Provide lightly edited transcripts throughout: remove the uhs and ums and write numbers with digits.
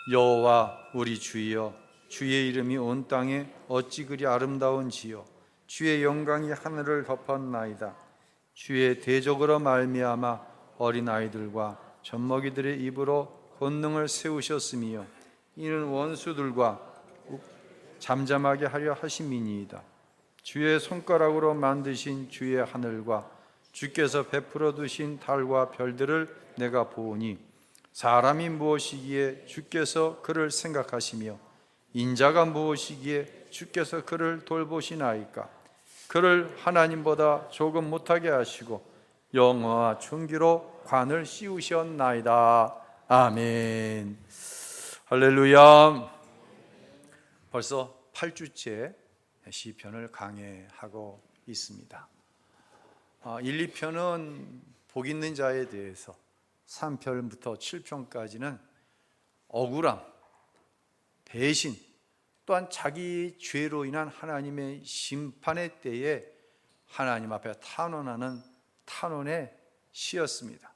여호와 우리 주여, 주의 이름이 온 땅에 어찌 그리 아름다운지요. 주의 영광이 하늘을 덮었나이다. 주의 대적으로 말미암아 어린아이들과 젖먹이들의 입으로 권능을 세우셨으며 이는 원수들과 잠잠하게 하려 하심이니이다. 주의 손가락으로 만드신 주의 하늘과 주께서 베풀어 두신 달과 별들을 내가 보오니 사람이 무엇이기에 주께서 그를 생각하시며 인자가 무엇이기에 주께서 그를 돌보시나이까. 그를 하나님보다 조금 못하게 하시고 영화와 존귀로 관을 씌우셨나이다. 아멘. 할렐루야. 벌써 8주째 시편을 강해하고 있습니다. 1, 2편은 복 있는 자에 대해서, 3편부터 7편까지는 억울함, 배신, 또한 자기 죄로 인한 하나님의 심판의 때에 하나님 앞에 탄원하는 탄원의 시였습니다.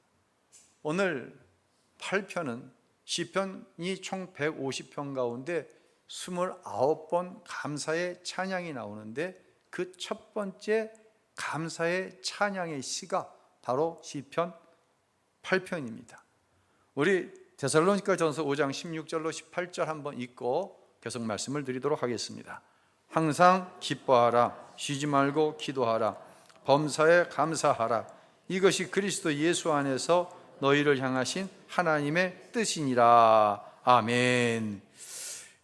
오늘 8편은 시편이 총 150편 가운데 29번 감사의 찬양이 나오는데 그 첫 번째 감사의 찬양의 시가 바로 시편 8편입니다. 우리 데살로니가전서 5장 16절로 18절 한번 읽고 계속 말씀을 드리도록 하겠습니다. 항상 기뻐하라, 쉬지 말고 기도하라, 범사에 감사하라. 이것이 그리스도 예수 안에서 너희를 향하신 하나님의 뜻이니라. 아멘.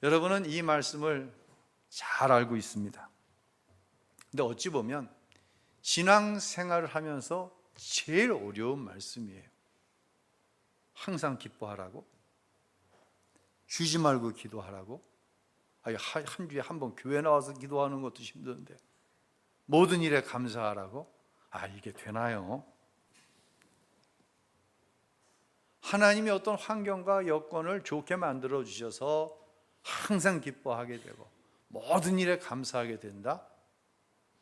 여러분은 이 말씀을 잘 알고 있습니다. 근데 어찌 보면 신앙생활을 하면서 제일 어려운 말씀이에요. 항상 기뻐하라고, 쉬지 말고 기도하라고. 한 주에 한 번 교회 나와서 기도하는 것도 힘든데 모든 일에 감사하라고. 이게 되나요? 하나님이 어떤 환경과 여건을 좋게 만들어 주셔서 항상 기뻐하게 되고 모든 일에 감사하게 된다?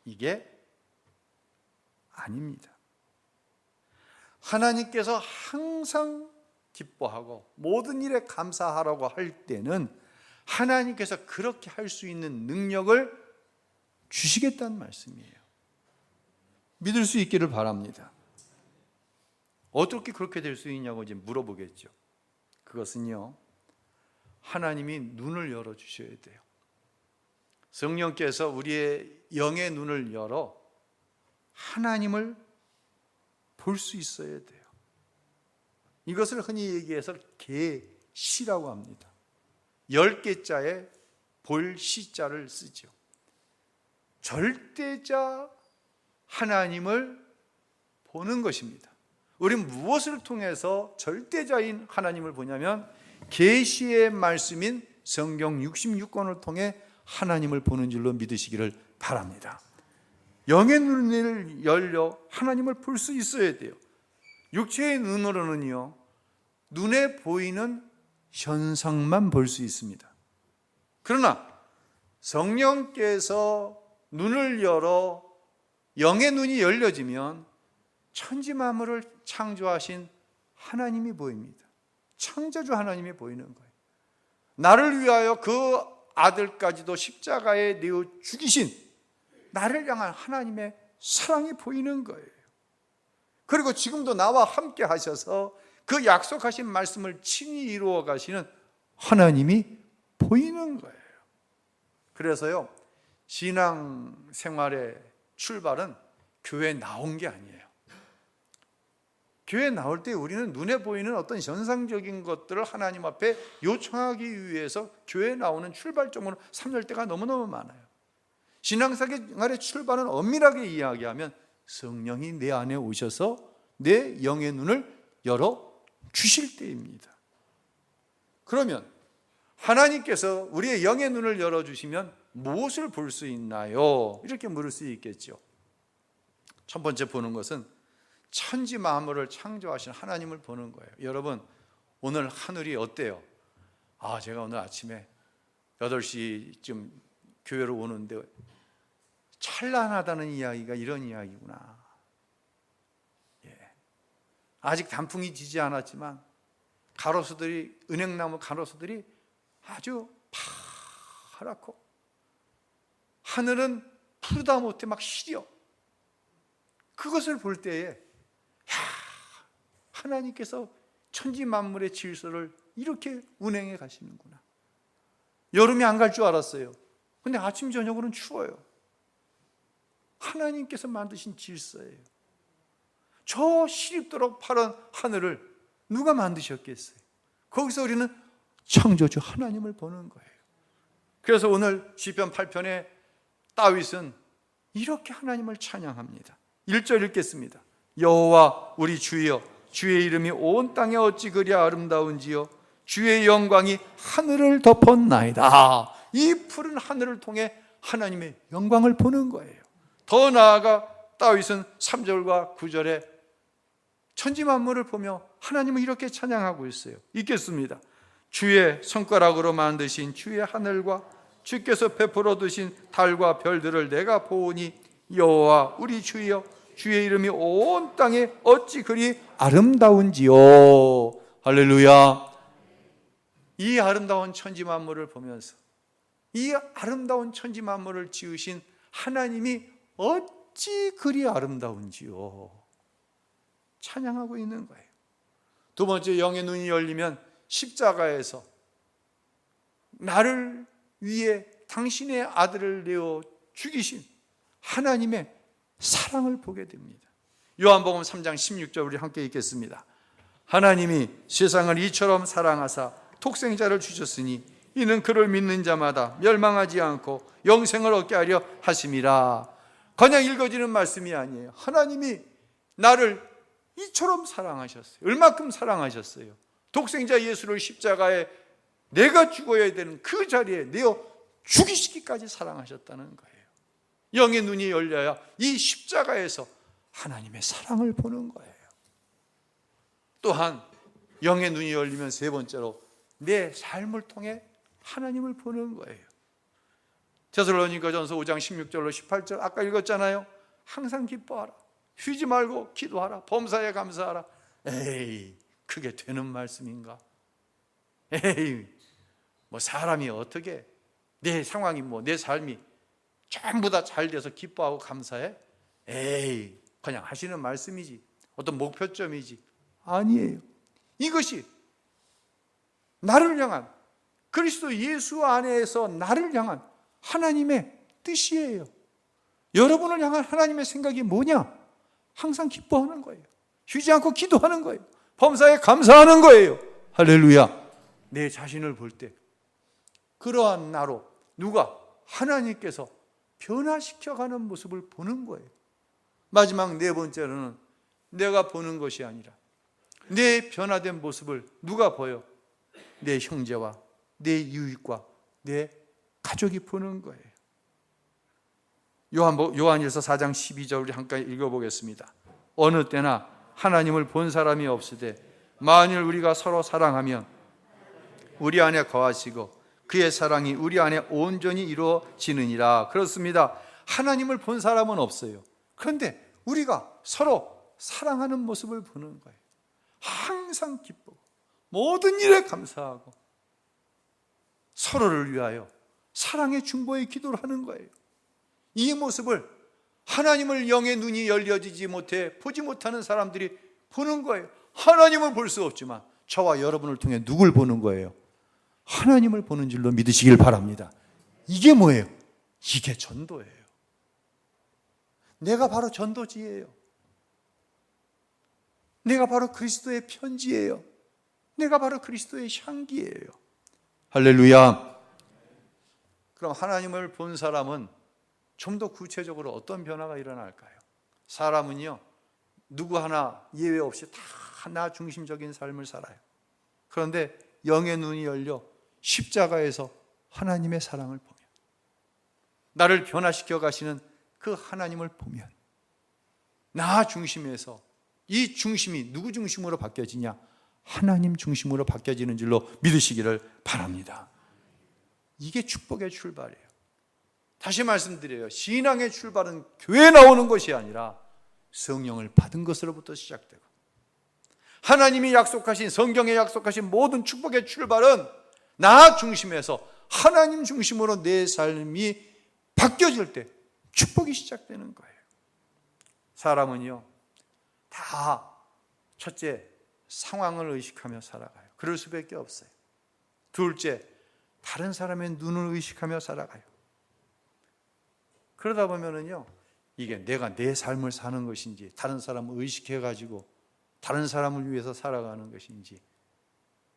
이게 아닙니다. 하나님께서 항상 기뻐하고 모든 일에 감사하라고 할 때는 하나님께서 그렇게 할 수 있는 능력을 주시겠다는 말씀이에요. 믿을 수 있기를 바랍니다. 어떻게 그렇게 될 수 있냐고 이제 물어보겠죠. 그것은요, 하나님이 눈을 열어주셔야 돼요. 성령께서 우리의 영의 눈을 열어 하나님을 볼 수 있어야 돼요. 이것을 흔히 얘기해서 계시라고 합니다. 10개자에 볼 시자를 쓰죠. 절대자 하나님을 보는 것입니다. 우리는 무엇을 통해서 절대자인 하나님을 보냐면 계시의 말씀인 성경 66권을 통해 하나님을 보는 줄로 믿으시기를 바랍니다. 영의 눈을 열려 하나님을 볼 수 있어야 돼요. 육체의 눈으로는요, 눈에 보이는 현상만 볼 수 있습니다. 그러나 성령께서 눈을 열어 영의 눈이 열려지면 천지 만물을 창조하신 하나님이 보입니다. 창조주 하나님이 보이는 거예요. 나를 위하여 그 아들까지도 십자가에 내어 죽이신 나를 향한 하나님의 사랑이 보이는 거예요. 그리고 지금도 나와 함께 하셔서 그 약속하신 말씀을 친히 이루어 가시는 하나님이 보이는 거예요. 그래서요, 신앙생활의 출발은 교회에 나온 게 아니에요. 교회에 나올 때 우리는 눈에 보이는 어떤 현상적인 것들을 하나님 앞에 요청하기 위해서 교회에 나오는 출발점으로 삼을 때가 너무너무 많아요. 신앙생활의 출발은 엄밀하게 이야기하면 성령이 내 안에 오셔서 내 영의 눈을 열어 주실 때입니다. 그러면 하나님께서 우리의 영의 눈을 열어주시면 무엇을 볼 수 있나요? 이렇게 물을 수 있겠죠. 첫 번째 보는 것은 천지 만물을 창조하신 하나님을 보는 거예요. 여러분, 오늘 하늘이 어때요? 제가 오늘 아침에 8시쯤 교회로 오는데 찬란하다는 이야기가 이런 이야기구나. 아직 단풍이 지지 않았지만 가로수들이, 은행나무 가로수들이 아주 파랗고 하늘은 푸르다 못해 막 시려. 그것을 볼 때에 하나님께서 천지 만물의 질서를 이렇게 운행해 가시는구나. 여름이 안 갈 줄 알았어요. 근데 아침 저녁으로는 추워요. 하나님께서 만드신 질서예요. 저 시립도록 파란 하늘을 누가 만드셨겠어요? 거기서 우리는 창조주 하나님을 보는 거예요. 그래서 오늘 시편 8편에 다윗은 이렇게 하나님을 찬양합니다. 1절 읽겠습니다. 여호와 우리 주여, 주의 이름이 온 땅에 어찌 그리 아름다운지요, 주의 영광이 하늘을 덮었나이다. 이 푸른 하늘을 통해 하나님의 영광을 보는 거예요. 더 나아가 다윗은 3절과 9절에 천지 만물을 보며 하나님을 이렇게 찬양하고 있어요. 읽겠습니다. 주의 손가락으로 만드신 주의 하늘과 주께서 베풀어 두신 달과 별들을 내가 보오니 여호와 우리 주여, 주의 이름이 온 땅에 어찌 그리 아름다운지요. 할렐루야. 이 아름다운 천지 만물을 보면서 이 아름다운 천지 만물을 지으신 하나님이 어찌 그리 아름다운지요. 찬양하고 있는 거예요. 두 번째, 영의 눈이 열리면 십자가에서 나를 위해 당신의 아들을 내어 죽이신 하나님의 사랑을 보게 됩니다. 요한복음 3장 16절 우리 함께 읽겠습니다. 하나님이 세상을 이처럼 사랑하사 독생자를 주셨으니 이는 그를 믿는 자마다 멸망하지 않고 영생을 얻게 하려 하심이라. 그냥 읽어지는 말씀이 아니에요. 하나님이 나를 이처럼 사랑하셨어요. 얼마큼 사랑하셨어요? 독생자 예수를 십자가에 내가 죽어야 되는 그 자리에 내어 죽이시기까지 사랑하셨다는 거예요. 영의 눈이 열려야 이 십자가에서 하나님의 사랑을 보는 거예요. 또한 영의 눈이 열리면 세 번째로 내 삶을 통해 하나님을 보는 거예요. 데살로니가전서 5장 16절로 18절 아까 읽었잖아요. 항상 기뻐하라, 쉬지 말고 기도하라, 범사에 감사하라. 에이, 그게 되는 말씀인가? 에이, 뭐 사람이 어떻게 내 상황이 내 삶이 전부 다 잘 돼서 기뻐하고 감사해? 에이, 그냥 하시는 말씀이지, 어떤 목표점이지. 아니에요. 이것이 나를 향한, 그리스도 예수 안에서 나를 향한 하나님의 뜻이에요. 여러분을 향한 하나님의 생각이 뭐냐? 항상 기뻐하는 거예요. 쉬지 않고 기도하는 거예요. 범사에 감사하는 거예요. 할렐루야. 내 자신을 볼 때 그러한 나로 누가? 하나님께서 변화시켜가는 모습을 보는 거예요. 마지막 네 번째로는 내가 보는 것이 아니라 내 변화된 모습을 누가 보여? 내 형제와 내 이웃과 내 가족이 보는 거예요. 요한일서 4장 12절 우리 함께 읽어보겠습니다. 어느 때나 하나님을 본 사람이 없으되 만일 우리가 서로 사랑하면 우리 안에 거하시고 그의 사랑이 우리 안에 온전히 이루어지느니라. 그렇습니다. 하나님을 본 사람은 없어요. 그런데 우리가 서로 사랑하는 모습을 보는 거예요. 항상 기쁘고 모든 일에 감사하고 서로를 위하여 사랑의 중보의 기도를 하는 거예요. 이 모습을 하나님을 영의 눈이 열려지지 못해 보지 못하는 사람들이 보는 거예요. 하나님을 볼 수 없지만 저와 여러분을 통해 누굴 보는 거예요? 하나님을 보는 줄로 믿으시길 바랍니다. 이게 뭐예요? 이게 전도예요. 내가 바로 전도지예요. 내가 바로 그리스도의 편지예요. 내가 바로 그리스도의 향기예요. 할렐루야. 그럼 하나님을 본 사람은 좀 더 구체적으로 어떤 변화가 일어날까요? 사람은요, 누구 하나 예외 없이 다 나 중심적인 삶을 살아요. 그런데 영의 눈이 열려 십자가에서 하나님의 사랑을 보면, 나를 변화시켜 가시는 그 하나님을 보면 나 중심에서 이 중심이 누구 중심으로 바뀌어지냐? 하나님 중심으로 바뀌어지는 줄로 믿으시기를 바랍니다. 이게 축복의 출발이에요. 다시 말씀드려요. 신앙의 출발은 교회에 나오는 것이 아니라 성령을 받은 것으로부터 시작되고, 하나님이 약속하신, 성경에 약속하신 모든 축복의 출발은 나 중심에서 하나님 중심으로 내 삶이 바뀌어질 때 축복이 시작되는 거예요. 사람은요, 다 첫째, 상황을 의식하며 살아가요. 그럴 수밖에 없어요. 둘째, 다른 사람의 눈을 의식하며 살아가요. 그러다 보면은요, 이게 내가 내 삶을 사는 것인지, 다른 사람을 의식해가지고 다른 사람을 위해서 살아가는 것인지,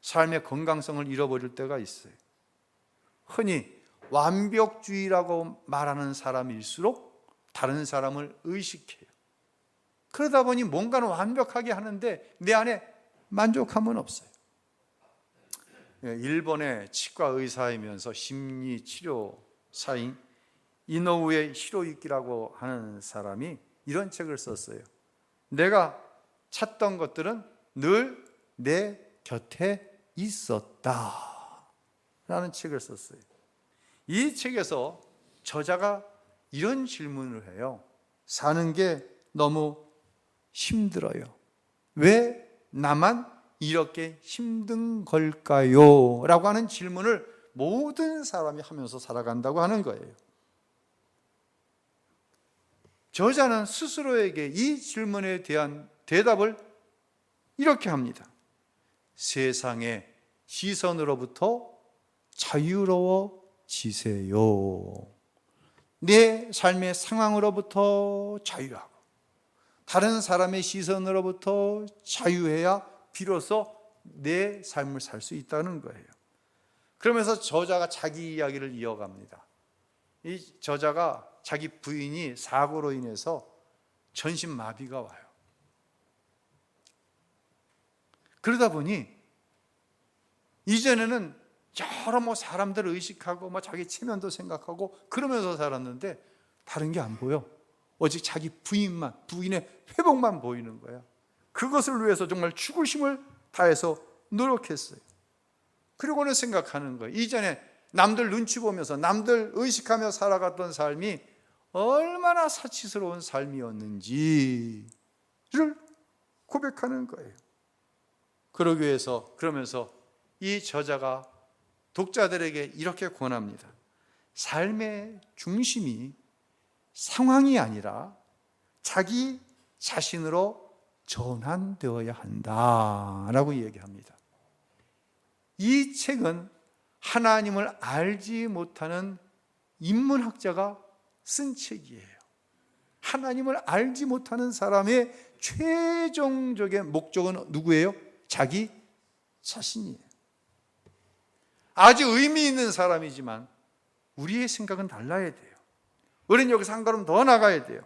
삶의 건강성을 잃어버릴 때가 있어요. 흔히 완벽주의라고 말하는 사람일수록 다른 사람을 의식해요. 그러다 보니 뭔가는 완벽하게 하는데 내 안에 만족함은 없어요. 일본의 치과 의사이면서 심리치료사인 이노우에 히로유키라고 하는 사람이 이런 책을 썼어요. 내가 찾던 것들은 늘 내 곁에 있었다 라는 책을 썼어요. 이 책에서 저자가 이런 질문을 해요. 사는 게 너무 힘들어요. 왜 나만 이렇게 힘든 걸까요? 라고 하는 질문을 모든 사람이 하면서 살아간다고 하는 거예요. 저자는 스스로에게 이 질문에 대한 대답을 이렇게 합니다. 세상의 시선으로부터 자유로워지세요. 내 삶의 상황으로부터 자유하고 다른 사람의 시선으로부터 자유해야 비로소 내 삶을 살 수 있다는 거예요. 그러면서 저자가 자기 이야기를 이어갑니다. 이 저자가 자기 부인이 사고로 인해서 전신마비가 와요. 그러다 보니 이전에는 여러 사람들을 의식하고 자기 체면도 생각하고 그러면서 살았는데 다른 게 안 보여. 오직 자기 부인의 회복만 보이는 거야. 그것을 위해서 정말 죽을 힘을 다해서 노력했어요. 그리고는 생각하는 거예요. 이전에 남들 눈치 보면서 남들 의식하며 살아갔던 삶이 얼마나 사치스러운 삶이었는지를 고백하는 거예요. 그러면서 이 저자가 독자들에게 이렇게 권합니다. 삶의 중심이 상황이 아니라 자기 자신으로 전환되어야 한다라고 얘기합니다. 이 책은 하나님을 알지 못하는 인문학자가 쓴 책이에요. 하나님을 알지 못하는 사람의 최종적인 목적은 누구예요? 자기 자신이에요. 아주 의미 있는 사람이지만 우리의 생각은 달라야 돼요. 우리는 여기서 한 걸음 더 나가야 돼요.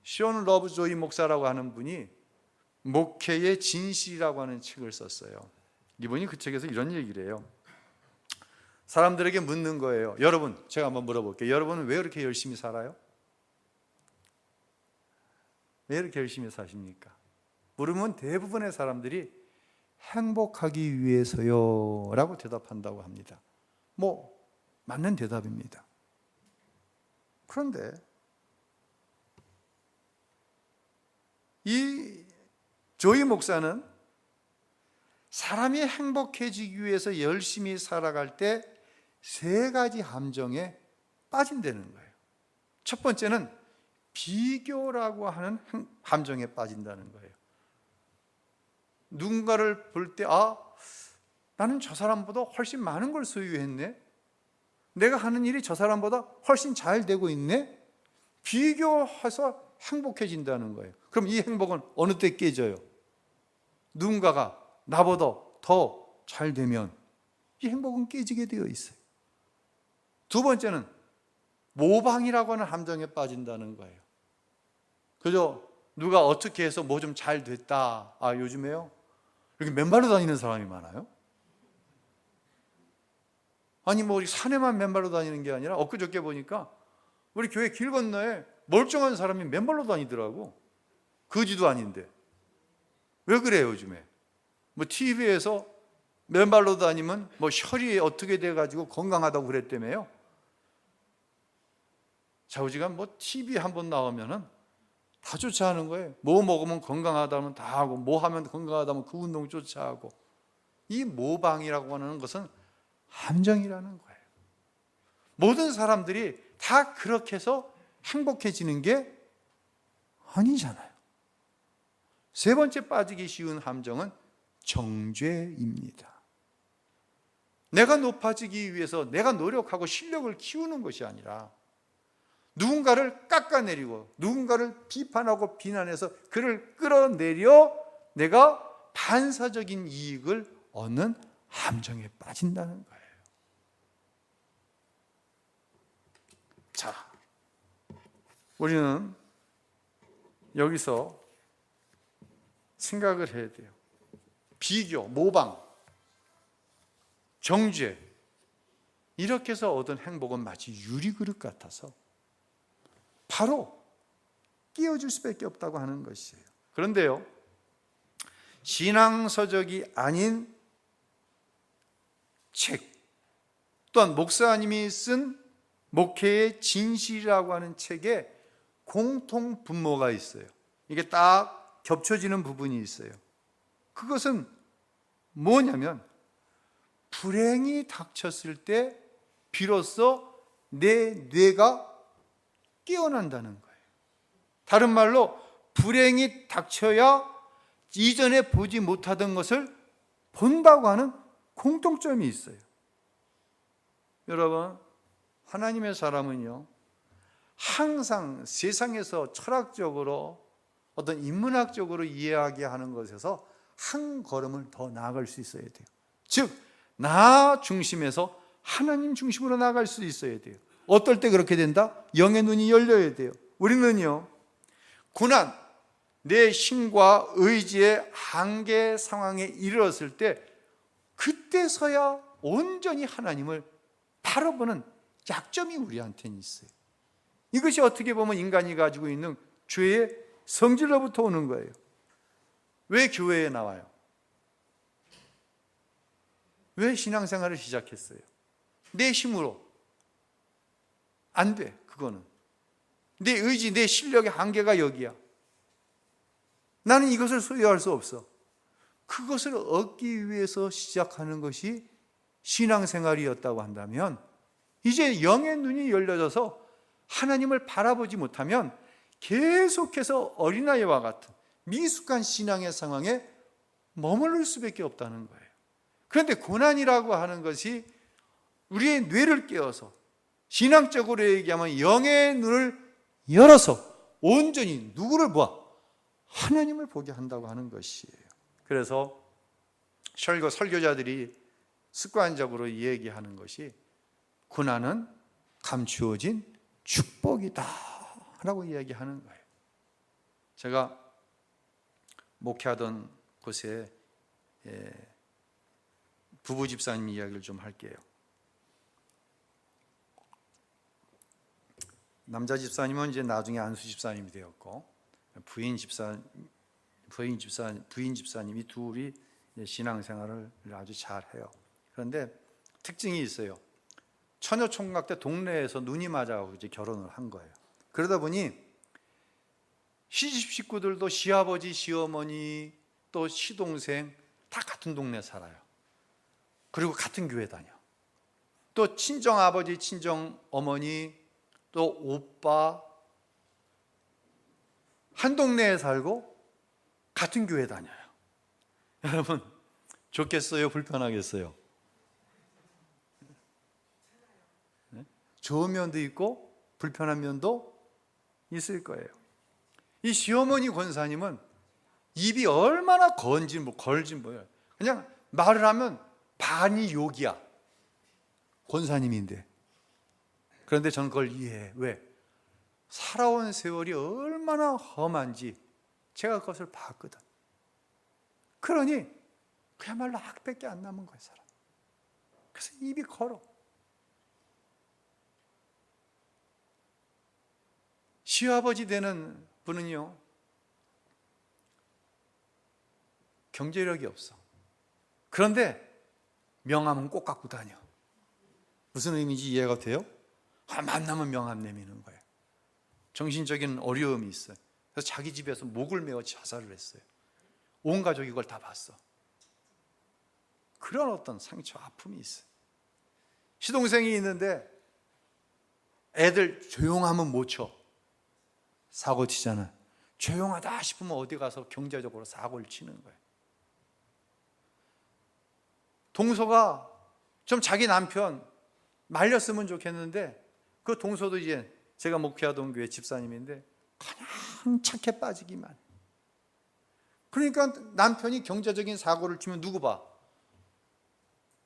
션 러브조이 목사라고 하는 분이 목회의 진실이라고 하는 책을 썼어요. 이분이 그 책에서 이런 얘기를 해요. 사람들에게 묻는 거예요. 여러분, 제가 한번 물어볼게요. 여러분은 왜 이렇게 열심히 살아요? 왜 이렇게 열심히 사십니까? 물으면 대부분의 사람들이 행복하기 위해서요 라고 대답한다고 합니다. 맞는 대답입니다. 그런데 이 조이 목사는 사람이 행복해지기 위해서 열심히 살아갈 때 세 가지 함정에 빠진다는 거예요. 첫 번째는 비교라고 하는 함정에 빠진다는 거예요. 누군가를 볼 때 나는 저 사람보다 훨씬 많은 걸 소유했네. 내가 하는 일이 저 사람보다 훨씬 잘 되고 있네. 비교해서 행복해진다는 거예요. 그럼 이 행복은 어느 때 깨져요? 누군가가 나보다 더 잘 되면 이 행복은 깨지게 되어 있어요. 두 번째는 모방이라고 하는 함정에 빠진다는 거예요. 그죠? 누가 어떻게 해서 뭐 좀 잘 됐다. 요즘에요? 이렇게 맨발로 다니는 사람이 많아요? 우리 산에만 맨발로 다니는 게 아니라 엊그저께 보니까 우리 교회 길 건너에 멀쩡한 사람이 맨발로 다니더라고. 거지도 아닌데. 왜 그래요, 요즘에? TV에서 맨발로 다니면 혈이 어떻게 돼가지고 건강하다고 그랬다며요. 좌우지간 TV 한번 나오면은 다 쫓아하는 거예요. 뭐 먹으면 건강하다면 다 하고, 뭐 하면 건강하다면 그 운동 쫓아하고. 이 모방이라고 하는 것은 함정이라는 거예요. 모든 사람들이 다 그렇게 해서 행복해지는 게 아니잖아요. 세 번째 빠지기 쉬운 함정은 정죄입니다. 내가 높아지기 위해서 내가 노력하고 실력을 키우는 것이 아니라 누군가를 깎아내리고 누군가를 비판하고 비난해서 그를 끌어내려 내가 반사적인 이익을 얻는 함정에 빠진다는 거예요. 자, 우리는 여기서 생각을 해야 돼요. 비교, 모방, 정죄, 이렇게 해서 얻은 행복은 마치 유리그릇 같아서 바로 끼워줄 수밖에 없다고 하는 것이에요. 그런데요, 신앙서적이 아닌 책, 또한 목사님이 쓴 목회의 진실이라고 하는 책에 공통 분모가 있어요. 이게 딱 겹쳐지는 부분이 있어요. 그것은 뭐냐면 불행이 닥쳤을 때 비로소 내 뇌가 깨어난다는 거예요. 다른 말로 불행이 닥쳐야 이전에 보지 못하던 것을 본다고 하는 공통점이 있어요. 여러분, 하나님의 사람은요, 항상 세상에서 철학적으로 어떤 인문학적으로 이해하게 하는 것에서 한 걸음을 더 나아갈 수 있어야 돼요. 즉, 나 중심에서 하나님 중심으로 나아갈 수 있어야 돼요. 어떨 때 그렇게 된다? 영의 눈이 열려야 돼요. 우리는요, 고난, 내 힘과 의지의 한계 상황에 이르렀을 때 그때서야 온전히 하나님을 바라보는 약점이 우리한테는 있어요. 이것이 어떻게 보면 인간이 가지고 있는 죄의 성질로부터 오는 거예요. 왜 교회에 나와요? 왜 신앙생활을 시작했어요? 내 힘으로. 안 돼, 그거는. 내 의지, 내 실력의 한계가 여기야. 나는 이것을 소유할 수 없어. 그것을 얻기 위해서 시작하는 것이 신앙생활이었다고 한다면 이제 영의 눈이 열려져서 하나님을 바라보지 못하면 계속해서 어린아이와 같은 미숙한 신앙의 상황에 머무를 수밖에 없다는 거예요. 그런데 고난이라고 하는 것이 우리의 뇌를 깨워서 신앙적으로 얘기하면 영의 눈을 열어서 온전히 누구를 보아? 하나님을 보게 한다고 하는 것이에요. 그래서 설교자들이 습관적으로 얘기하는 것이 고난은 감추어진 축복이다 라고 이야기하는 거예요. 제가 목회하던 곳에 부부 집사님 이야기를 좀 할게요. 남자 집사님은 이제 나중에 안수 집사님이 되었고 부인 집사님이 둘이 신앙생활을 아주 잘해요. 그런데 특징이 있어요. 처녀 총각 때 동네에서 눈이 맞아서 이제 결혼을 한 거예요. 그러다 보니 시집 식구들도 시아버지, 시어머니, 또 시동생 다 같은 동네 살아요. 그리고 같은 교회 다녀. 또 친정 아버지, 친정 어머니, 또 오빠 한 동네에 살고 같은 교회 다녀요. 여러분, 좋겠어요? 불편하겠어요? 좋은 면도 있고 불편한 면도 있을 거예요. 이 시어머니 권사님은 입이 얼마나 걸지 뭐예요. 그냥 말을 하면 반이 욕이야. 권사님인데. 그런데 저는 그걸 이해해. 왜? 살아온 세월이 얼마나 험한지 제가 그것을 봤거든. 그러니 그야말로 악밖에 안 남은 거예요, 사람. 그래서 입이 걸어. 시아버지 되는 분은요, 경제력이 없어. 그런데 명함은 꼭 갖고 다녀. 무슨 의미인지 이해가 돼요? 만나면 명함 내미는 거예요. 정신적인 어려움이 있어요. 그래서 자기 집에서 목을 메어 자살을 했어요. 온 가족이 이걸 다 봤어. 그런 어떤 상처, 아픔이 있어요. 시동생이 있는데 애들 조용하면 못 쳐. 사고 치잖아. 조용하다 싶으면 어디 가서 경제적으로 사고를 치는 거예요. 동서가 좀 자기 남편 말렸으면 좋겠는데 그 동서도 이제 제가 목회하던 교회 집사님인데 그냥 착해 빠지기만. 그러니까 남편이 경제적인 사고를 치면 누구 봐?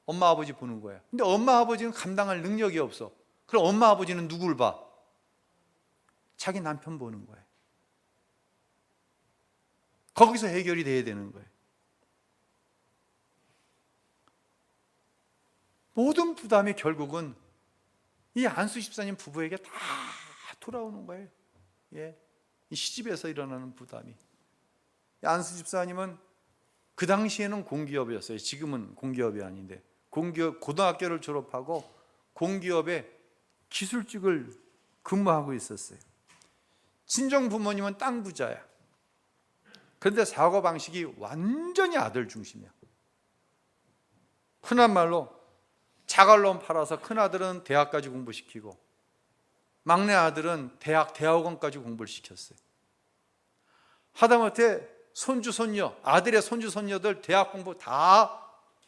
엄마 아버지 보는 거야. 근데 엄마 아버지는 감당할 능력이 없어. 그럼 엄마 아버지는 누구를 봐? 자기 남편 보는 거예요. 거기서 해결이 돼야 되는 거예요. 모든 부담이 결국은 이 안수 집사님 부부에게 다 돌아오는 거예요. 예. 이 시집에서 일어나는 부담이. 안수 집사님은 그 당시에는 공기업이었어요. 지금은 공기업이 아닌데 공기업 고등학교를 졸업하고 공기업에 기술직을 근무하고 있었어요. 친정 부모님은 땅 부자야. 그런데 사고 방식이 완전히 아들 중심이야. 흔한 말로 자갈론 팔아서 큰아들은 대학까지 공부시키고 막내 아들은 대학원까지 공부를 시켰어요. 하다못해 손주 손녀, 아들의 손주 손녀들 대학 공부 다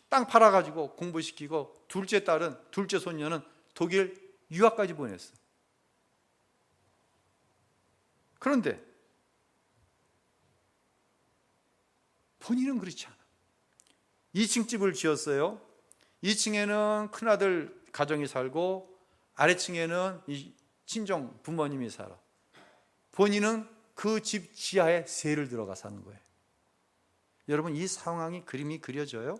땅 팔아가지고 공부시키고 둘째 딸은, 둘째 손녀는 독일 유학까지 보냈어요. 그런데 본인은 그렇지 않아. 2층 집을 지었어요. 2층에는 큰아들 가정이 살고 아래층에는 이 친정 부모님이 살아. 본인은 그 집 지하에 새를 들어가 사는 거예요. 여러분, 이 상황이 그림이 그려져요?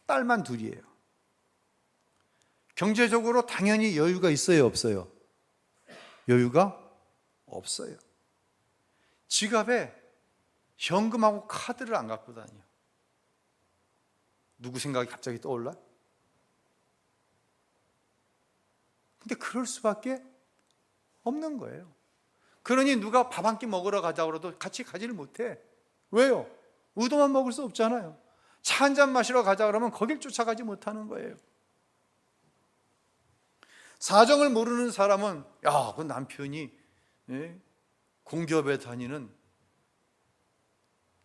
딸만 둘이에요. 경제적으로 당연히 여유가 있어요, 없어요? 여유가 없어요. 지갑에 현금하고 카드를 안 갖고 다녀. 누구 생각이 갑자기 떠올라? 근데 그럴 수밖에 없는 거예요. 그러니 누가 밥 한 끼 먹으러 가자고 그래도 같이 가지를 못해. 왜요? 우도만 먹을 수 없잖아요. 차 한 잔 마시러 가자 그러면 거길 쫓아가지 못하는 거예요. 사정을 모르는 사람은 야, 그 남편이 공기업에 다니는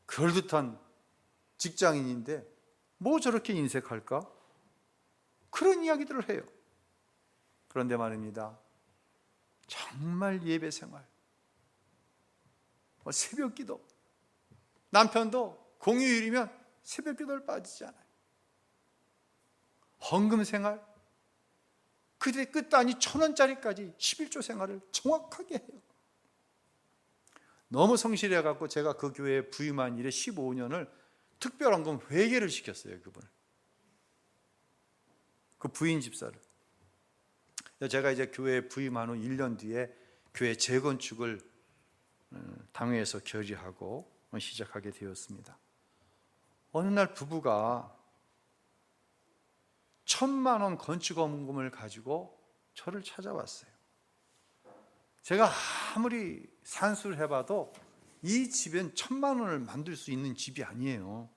그럴듯한 직장인인데 뭐 저렇게 인색할까? 그런 이야기들을 해요. 그런데 말입니다. 정말 예배 생활, 새벽 기도, 남편도 공휴일이면 새벽 기도를 빠지지 않아요. 헌금 생활, 그때 끝단위 1,000원짜리까지 11조 생활을 정확하게 해요. 너무 성실해갖고 제가 그 교회에 부임한 이래 15년을 특별헌금 회계를 시켰어요. 그분을, 그 부인 집사를. 제가 이제 교회에 부임한 후 1년 뒤에 교회 재건축을 당회에서 결의하고 시작하게 되었습니다. 어느 날 부부가 1,000만 원 건축원금을 가지고 저를 찾아왔어요. 제가 아무리 산수를 해봐도 이 집엔 1,000만 원을 만들 수 있는 집이 아니에요.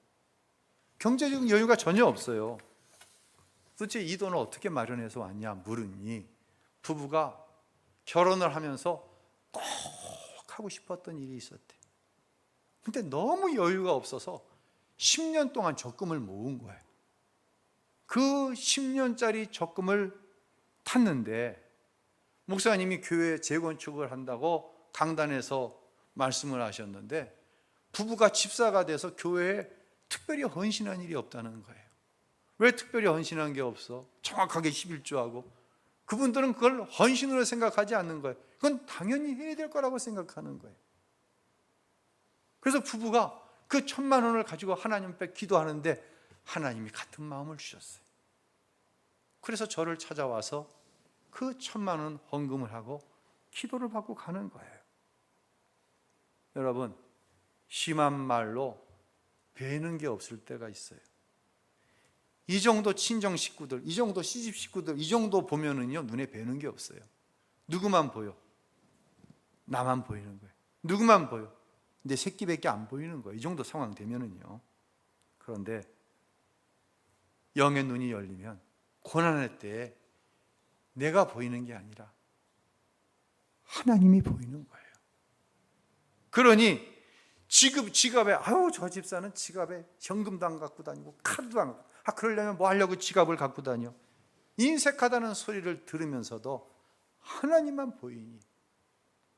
경제적 여유가 전혀 없어요. 도대체 이 돈을 어떻게 마련해서 왔냐 물으니 부부가 결혼을 하면서 꼭 하고 싶었던 일이 있었대. 근데 너무 여유가 없어서 10년 동안 적금을 모은 거예요. 그 10년짜리 적금을 탔는데 목사님이 교회 재건축을 한다고 강단에서 말씀을 하셨는데 부부가 집사가 돼서 교회에 특별히 헌신한 일이 없다는 거예요. 왜 특별히 헌신한 게 없어? 정확하게 11조하고. 그분들은 그걸 헌신으로 생각하지 않는 거예요. 그건 당연히 해야 될 거라고 생각하는 거예요. 그래서 부부가 그 1,000만 원을 가지고 하나님 앞에 기도하는데 하나님이 같은 마음을 주셨어요. 그래서 저를 찾아와서 그 1,000만 원 헌금을 하고 기도를 받고 가는 거예요. 여러분, 심한 말로 배는 게 없을 때가 있어요. 이 정도 친정 식구들, 이 정도 시집 식구들, 이 정도 보면은요, 눈에 뵈는 게 없어요. 누구만 보여? 나만 보이는 거예요. 누구만 보여? 근데 새끼밖에 안 보이는 거예요. 이 정도 상황 되면은요. 그런데 영의 눈이 열리면 고난의 때에 내가 보이는 게 아니라 하나님이 보이는 거예요. 그러니 지갑에 저 집사는 지갑에 현금도 안 갖고 다니고 카드도 안 갖고, 그러려면 뭐 하려고 지갑을 갖고 다녀? 인색하다는 소리를 들으면서도 하나님만 보이니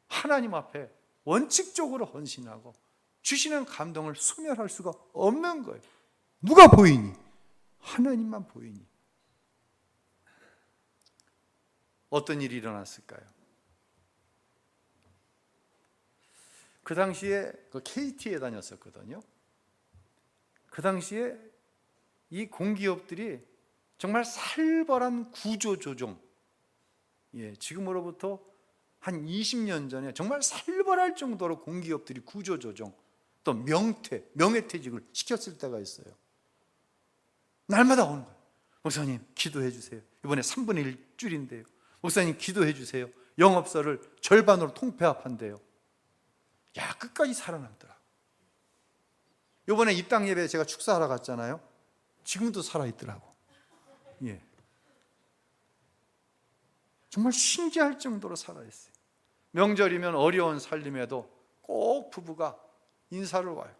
하나님 앞에 원칙적으로 헌신하고 주시는 감동을 소멸할 수가 없는 거예요. 누가 보이니? 하나님만 보이니. 어떤 일이 일어났을까요? 그 당시에 KT에 다녔었거든요. 그 당시에 이 공기업들이 정말 살벌한 구조조정, 지금으로부터 한 20년 전에 정말 살벌할 정도로 공기업들이 구조조정, 또 명예퇴직을 시켰을 때가 있어요. 날마다 오는 거예요. 목사님 기도해 주세요. 이번에 3분의 1 줄인데요. 목사님 기도해 주세요. 영업소를 절반으로 통폐합한대요. 끝까지 살아남더라. 이번에 입당 예배 제가 축사하러 갔잖아요. 지금도 살아있더라고. 정말 신기할 정도로 살아있어요. 명절이면 어려운 살림에도 꼭 부부가 인사를 와요.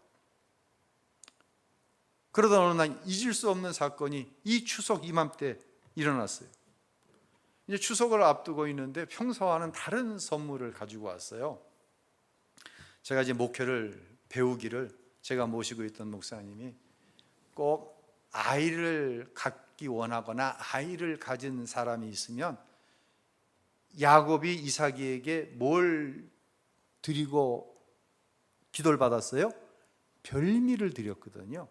그러다 어느 날 잊을 수 없는 사건이 이 추석 이맘때 일어났어요. 이제 추석을 앞두고 있는데 평소와는 다른 선물을 가지고 왔어요. 제가 이제 목회를 배우기를 제가 모시고 있던 목사님이 꼭 아이를 갖기 원하거나 아이를 가진 사람이 있으면 야곱이 이삭에게 뭘 드리고 기도를 받았어요? 별미를 드렸거든요.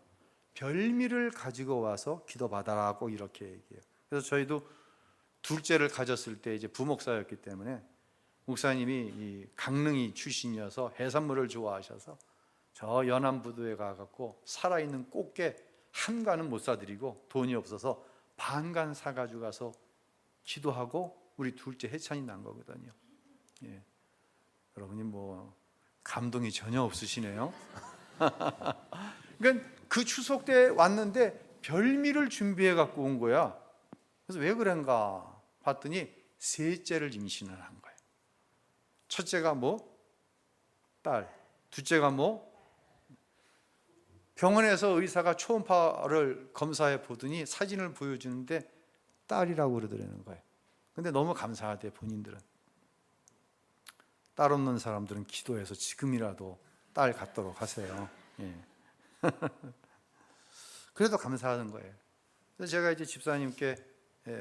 별미를 가지고 와서 기도받아라고 이렇게 얘기해요. 그래서 저희도 둘째를 가졌을 때 이제 부목사였기 때문에 목사님이 이 강릉이 출신이어서 해산물을 좋아하셔서 저 연안부두에 가갖고 살아있는 꽃게 한 간은 못 사드리고 돈이 없어서 반간 사가지고 가서 기도하고 우리 둘째 해찬이 난 거거든요. 여러분이 뭐 감동이 전혀 없으시네요. 그러니까 그 추석 때 왔는데 별미를 준비해 갖고 온 거야. 그래서 왜 그런가 봤더니 셋째를 임신을 한 거예요. 첫째가 딸, 둘째가 병원에서 의사가 초음파를 검사해 보더니 사진을 보여주는데 딸이라고 그러더라는 거예요. 근데 너무 감사하대. 본인들은 딸 없는 사람들은 기도해서 지금이라도 딸 갖도록 하세요. 그래도 감사하는 거예요. 그래서 제가 이제 집사님께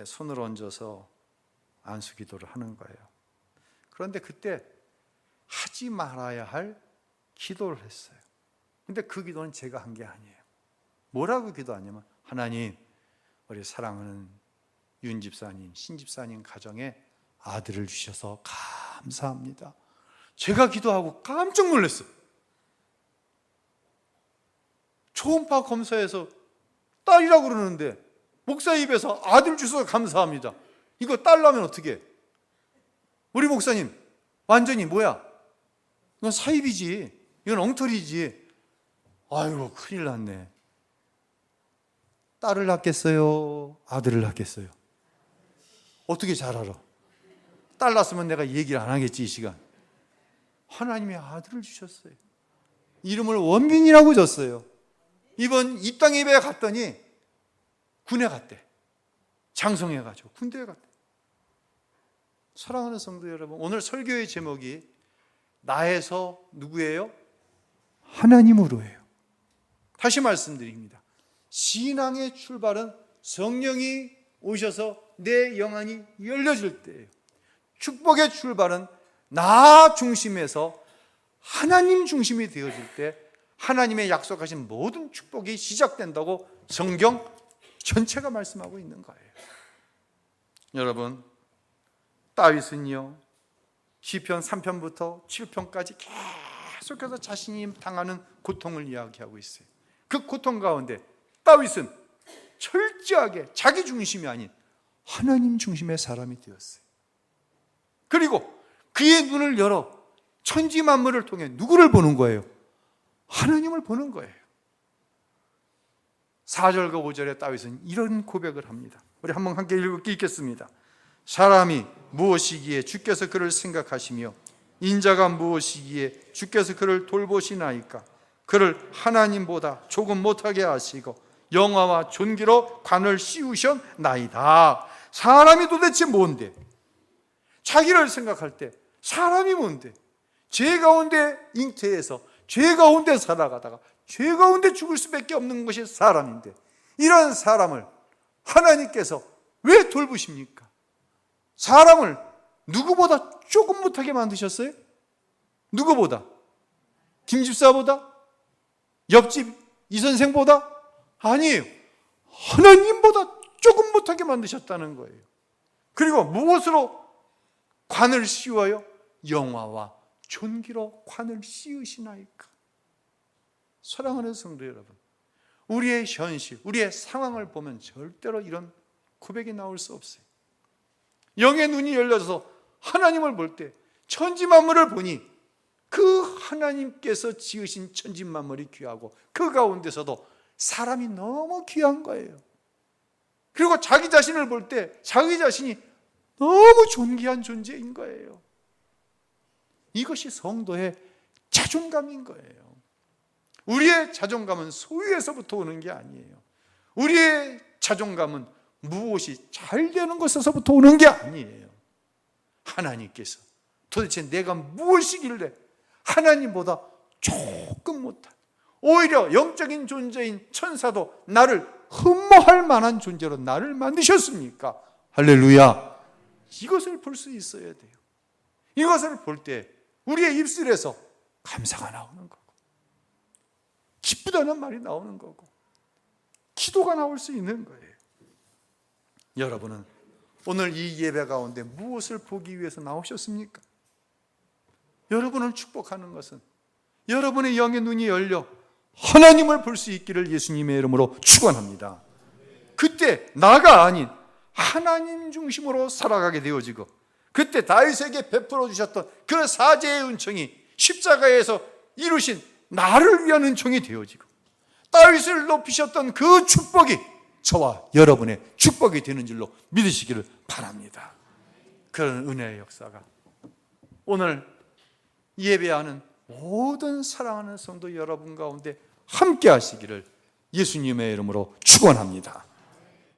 손을 얹어서 안수 기도를 하는 거예요. 그런데 그때 하지 말아야 할 기도를 했어요. 근데 그 기도는 제가 한 게 아니에요. 뭐라고 기도하냐면, 하나님, 우리 사랑하는 윤 집사님, 신 집사님 가정에 아들을 주셔서 감사합니다. 제가 기도하고 깜짝 놀랐어요. 초음파 검사에서 딸이라고 그러는데 목사 입에서 아들 주셔서 감사합니다. 이거 딸 나면 어떻게 해? 우리 목사님 완전히 뭐야? 이건 사입이지. 이건 엉터리지. 아이고 큰일 났네. 딸을 낳겠어요? 아들을 낳겠어요? 어떻게 잘 알아? 딸 낳았으면 내가 얘기를 안 하겠지 이 시간. 하나님이 아들을 주셨어요. 이름을 원빈이라고 줬어요. 이번 입당 예배에 갔더니 군에 갔대. 장성해가지고 군대에 갔대. 사랑하는 성도 여러분, 오늘 설교의 제목이 나에서 누구예요? 하나님으로예요. 다시 말씀드립니다. 신앙의 출발은 성령이 오셔서 내 영안이 열려질 때예요. 축복의 출발은 나 중심에서 하나님 중심이 되어질 때 하나님의 약속하신 모든 축복이 시작된다고 성경 전체가 말씀하고 있는 거예요. 여러분, 다윗은요, 시편 3편부터 7편까지 계속해서 자신이 당하는 고통을 이야기하고 있어요. 그 고통 가운데 다윗은 철저하게 자기 중심이 아닌 하나님 중심의 사람이 되었어요. 그리고 그의 눈을 열어 천지 만물을 통해 누구를 보는 거예요? 하나님을 보는 거예요. 4절과 5절에 다윗은 이런 고백을 합니다. 우리 한번 함께 읽겠습니다. 사람이 무엇이기에 주께서 그를 생각하시며 인자가 무엇이기에 주께서 그를 돌보시나이까. 그를 하나님보다 조금 못하게 하시고 영화와 존귀로 관을 씌우셨나이다. 사람이 도대체 뭔데? 자기를 생각할 때 사람이 뭔데? 죄 가운데 잉태해서 죄 가운데 살아가다가 죄 가운데 죽을 수밖에 없는 것이 사람인데, 이런 사람을 하나님께서 왜 돌보십니까? 사람을 누구보다 조금 못하게 만드셨어요? 누구보다? 김 집사보다? 옆집 이 선생보다? 아니에요. 하나님보다 조금 못하게 만드셨다는 거예요. 그리고 무엇으로 관을 씌워요? 영화와 존귀로 관을 씌우시나이까. 사랑하는 성도 여러분, 우리의 현실, 우리의 상황을 보면 절대로 이런 고백이 나올 수 없어요. 영의 눈이 열려서 하나님을 볼 때 천지만물을 보니 그 하나님께서 지으신 천지만물이 귀하고 그 가운데서도 사람이 너무 귀한 거예요. 그리고 자기 자신을 볼 때 자기 자신이 너무 존귀한 존재인 거예요. 이것이 성도의 자존감인 거예요. 우리의 자존감은 소유에서부터 오는 게 아니에요. 우리의 자존감은 무엇이 잘 되는 것에서부터 오는 게 아니에요. 하나님께서 도대체 내가 무엇이길래 하나님보다 조금 못한, 오히려 영적인 존재인 천사도 나를 흠모할 만한 존재로 나를 만드셨습니까? 할렐루야. 이것을 볼 수 있어야 돼요. 이것을 볼 때 우리의 입술에서 감사가 나오는 거고, 기쁘다는 말이 나오는 거고, 기도가 나올 수 있는 거예요. 여러분은 오늘 이 예배 가운데 무엇을 보기 위해서 나오셨습니까? 여러분을 축복하는 것은 여러분의 영의 눈이 열려 하나님을 볼 수 있기를 예수님의 이름으로 축원합니다. 그때 나가 아닌 하나님 중심으로 살아가게 되어지고, 그때 다윗에게 베풀어 주셨던 그 사제의 은총이 십자가에서 이루신 나를 위한 은총이 되어지고, 다윗을 높이셨던 그 축복이 저와 여러분의 축복이 되는 줄로 믿으시기를 바랍니다. 그런 은혜의 역사가 오늘 예배하는 모든 사랑하는 성도 여러분 가운데 함께 하시기를 예수님의 이름으로 축원합니다.